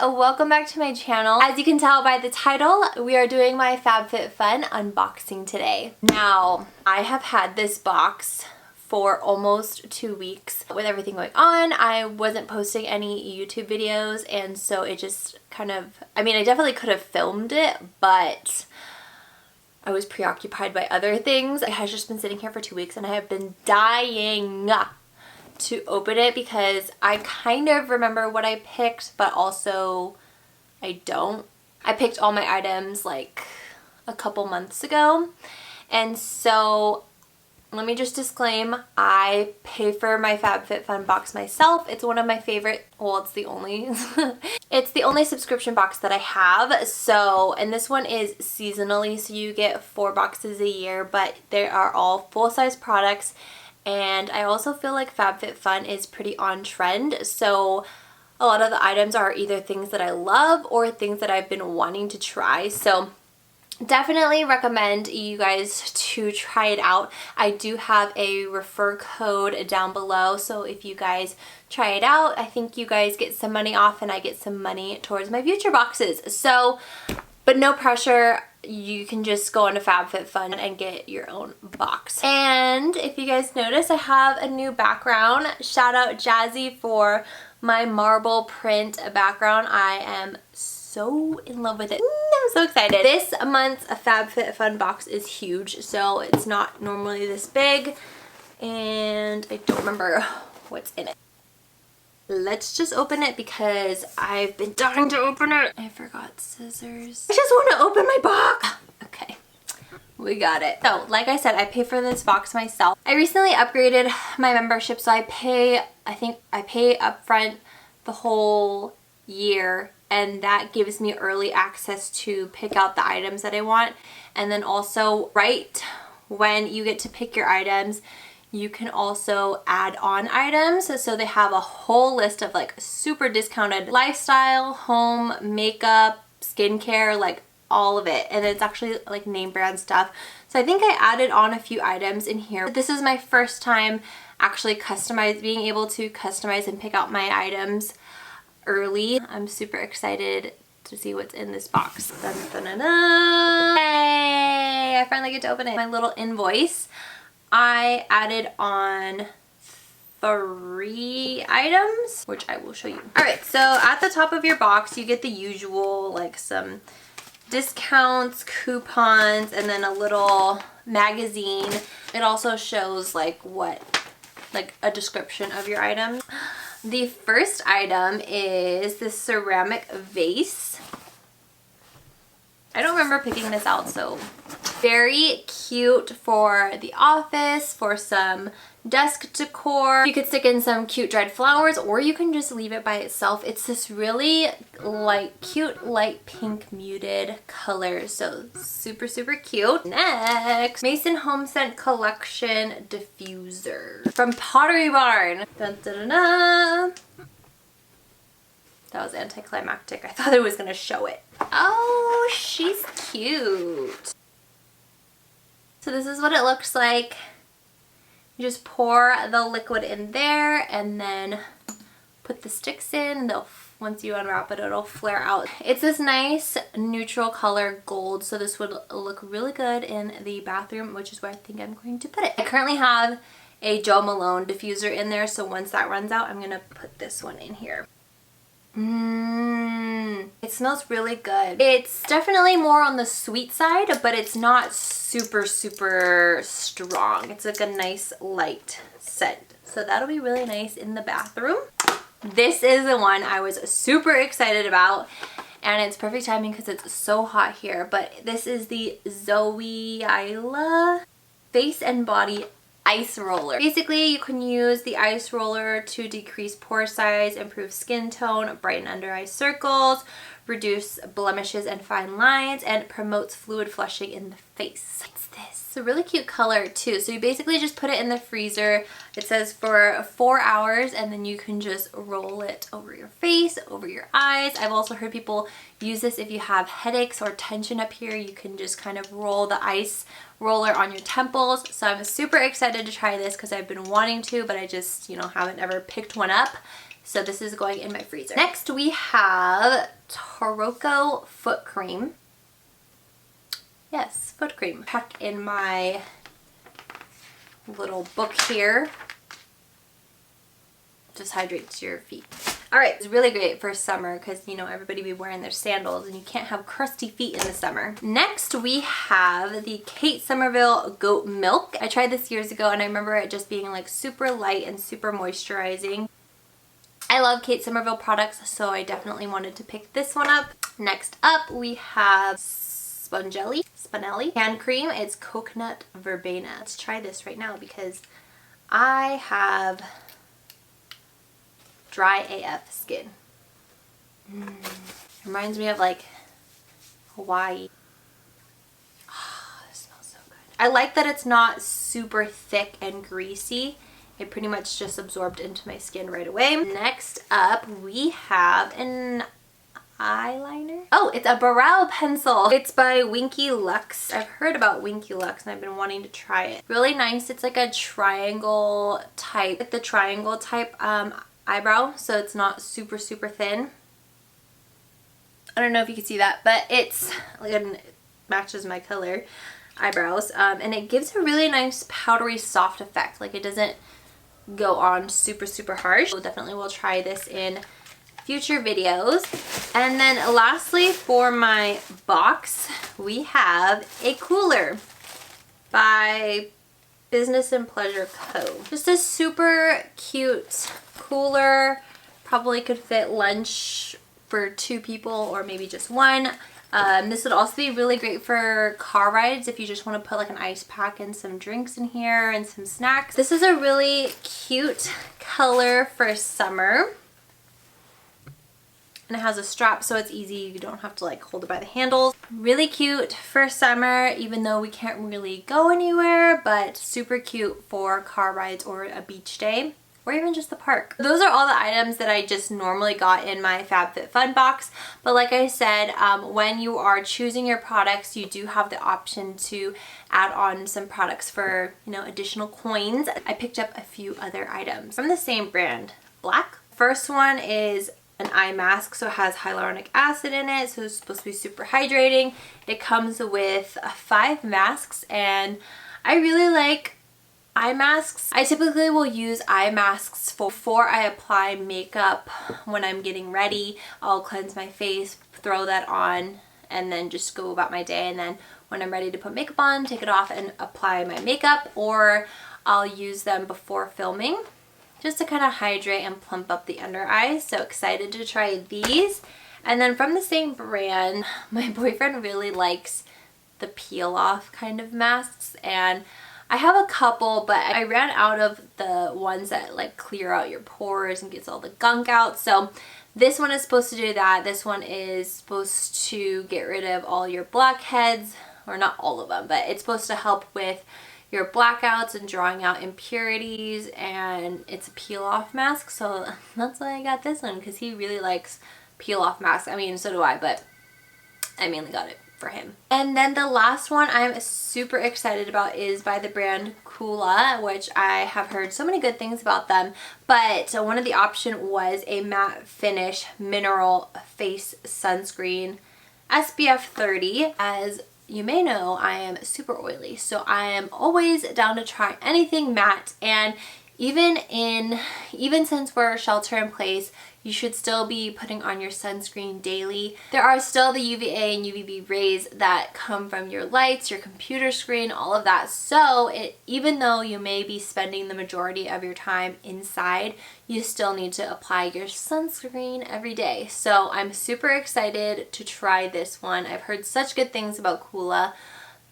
welcome back to my channel. As you can tell by the title, we are doing my FabFitFun unboxing today. Now, I have had this box for almost 2 weeks. With everything going on, I wasn't posting any YouTube videos, and so it just kind of, I mean, I definitely could have filmed it, but I was preoccupied by other things. It has just been sitting here for 2 weeks and I have been dying to open it because I kind of remember what I picked, but also I don't. I picked all my items like a couple months ago, and so let me just disclaim, I pay for my FabFitFun box myself. It's one of my favorite, well, it's the only it's the only subscription box that I have. So, and this one is seasonally, so you get 4 boxes a year, but they are all full-size products. And I also feel like FabFitFun is pretty on trend, so a lot of the items are either things that I love or things that I've been wanting to try. So definitely recommend you guys to try it out. I do have a refer code down below, so if you guys try it out, I think you guys get some money off and I get some money towards my future boxes. So, but no pressure. You can just go into FabFitFun and get your own box. And if you guys notice, I have a new background. Shout out Jazzy for my marble print background. I am so in love with it. I'm so excited. This month's FabFitFun box is huge, so it's not normally this big, and I don't remember what's in it. Let's just open it because I've been dying to open it. I forgot scissors. I just want to open my box. Okay, we got it. So, like I said, I pay for this box myself. I recently upgraded my membership, so I think I pay upfront the whole year, and that gives me early access to pick out the items that I want. And then also, right when you get to pick your items, you can also add on items. So they have a whole list of like super discounted lifestyle, home, makeup, skincare, like all of it. And it's actually like name brand stuff. So I think I added on a few items in here. This is my first time actually being able to customize and pick out my items early. I'm super excited to see what's in this box. Dun, dun, dun, dun. Yay! I finally get to open it. My little invoice. I added on 3 items, which I will show you. Alright, so at the top of your box, you get the usual, like some discounts, coupons, and then a little magazine. It also shows like a description of your items. The first item is this ceramic vase. I don't remember picking this out, so very cute for the office, for some desk decor. You could stick in some cute dried flowers, or you can just leave it by itself. It's this really cute light pink muted color, so super cute. Next, Mason Home Scent Collection Diffuser from Pottery Barn. Dun, dun, dun, dun. That was anticlimactic. I thought it was gonna show it. Oh, she's cute. So this is what it looks like. You just pour the liquid in there and then put the sticks in. Once you unwrap it, it'll flare out. It's this nice neutral color gold, so this would look really good in the bathroom, which is where I think I'm going to put it. I currently have a Jo Malone diffuser in there, so once that runs out, I'm gonna put this one in here. It smells really good. It's definitely more on the sweet side, but it's not super strong. It's like a nice light scent. So that'll be really nice in the bathroom. This is the one I was super excited about, and it's perfect timing because it's so hot here. But this is the Isla Face and Body Ice Roller. Basically, you can use the ice roller to decrease pore size, improve skin tone, brighten under eye circles, reduce blemishes and fine lines, and promotes fluid flushing in the face. It's this. It's a really cute color too. So you basically just put it in the freezer. It says for 4 hours, and then you can just roll it over your face, over your eyes. I've also heard people use this if you have headaches or tension up here. You can just kind of roll the ice roller on your temples. So I'm super excited to try this because I've been wanting to, but I just, haven't ever picked one up. So this is going in my freezer. Next we have Taroko foot cream. Yes, foot cream. Tuck in my little book here. Just hydrates your feet. Alright, it's really great for summer because, you know, everybody be wearing their sandals and you can't have crusty feet in the summer. Next we have the Kate Somerville Goat Milk. I tried this years ago and I remember it just being like super light and super moisturizing. I love Kate Somerville products, so I definitely wanted to pick this one up. Next up we have Spinelli hand cream. It's coconut verbena. Let's try this right now because I have dry AF skin. Reminds me of like Hawaii. Oh, it smells so good. I like that it's not super thick and greasy. It pretty much just absorbed into my skin right away. Next up we have an eyeliner. Oh, it's a brow pencil. It's by Winky Lux. I've heard about Winky Lux and I've been wanting to try it. Really nice. It's like a triangle type, like the triangle type eyebrow, so it's not super thin. I don't know if you can see that, but it's like it matches my color eyebrows, and it gives a really nice powdery soft effect. Like it doesn't go on super harsh. So definitely will try this in future videos. And then lastly for my box we have a cooler by Business and Pleasure Co. Just a super cute cooler. Probably could fit lunch for 2 people or maybe just 1. This would also be really great for car rides if you just want to put like an ice pack and some drinks in here and some snacks. This is a really cute color for summer. And it has a strap so it's easy. You don't have to like hold it by the handles. Really cute for summer even though we can't really go anywhere, but super cute for car rides or a beach day. Or even just the park. Those are all the items that I just normally got in my FabFitFun box. But like I said, when you are choosing your products, you do have the option to add on some products for, you know, additional coins. I picked up a few other items from the same brand, Black. First one is an eye mask, so it has hyaluronic acid in it, so it's supposed to be super hydrating. It comes with 5 masks and I really like eye masks. I typically will use eye masks before I apply makeup. When I'm getting ready, I'll cleanse my face, throw that on, and then just go about my day. And then when I'm ready to put makeup on, take it off and apply my makeup, or I'll use them before filming just to kind of hydrate and plump up the under eyes. So excited to try these. And then from the same brand, my boyfriend really likes the peel off kind of masks, and I have a couple, but I ran out of the ones that like clear out your pores and gets all the gunk out. So this one is supposed to do that. This one is supposed to get rid of all your blackheads, or not all of them, but it's supposed to help with your blackouts and drawing out impurities, and it's a peel off mask. So that's why I got this one, because he really likes peel off masks. I mean, so do I, but I mainly got it for him. And then the last one I'm super excited about is by the brand Kula, which I have heard so many good things about them, but one of the option was a matte finish mineral face sunscreen, SPF 30. As you may know, I am super oily, so I am always down to try anything matte. And even since we're shelter in place, you should still be putting on your sunscreen daily. There are still the UVA and UVB rays that come from your lights, your computer screen, all of that. So even though you may be spending the majority of your time inside, you still need to apply your sunscreen every day. So I'm super excited to try this one. I've heard such good things about Kula.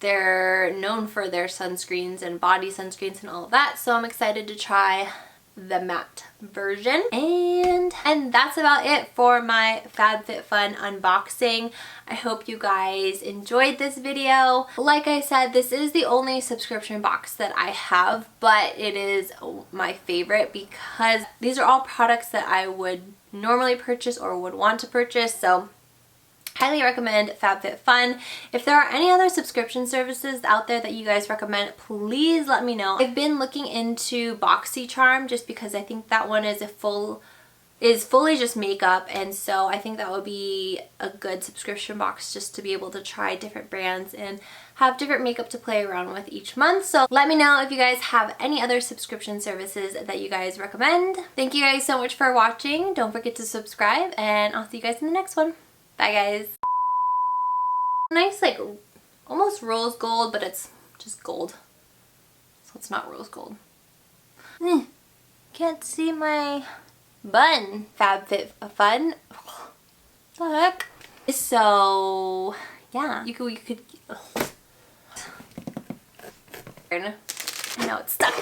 They're known for their sunscreens and body sunscreens and all of that. So I'm excited to try the matte version. And that's about it for my FabFitFun unboxing. I hope you guys enjoyed this video. Like I said, this is the only subscription box that I have, but it is my favorite because these are all products that I would normally purchase or would want to purchase. So highly recommend FabFitFun. If there are any other subscription services out there that you guys recommend, please let me know. I've been looking into BoxyCharm just because I think that one is a full is fully just makeup, and so I think that would be a good subscription box just to be able to try different brands and have different makeup to play around with each month. So let me know if you guys have any other subscription services that you guys recommend. Thank you guys so much for watching. Don't forget to subscribe, and I'll see you guys in the next one. Bye guys. Nice, like almost rose gold, but it's just gold, so it's not rose gold. Can't see my bun. FabFitFun. The heck? So yeah, you could. Now it's stuck.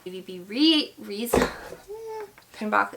BBB reason. Turn back.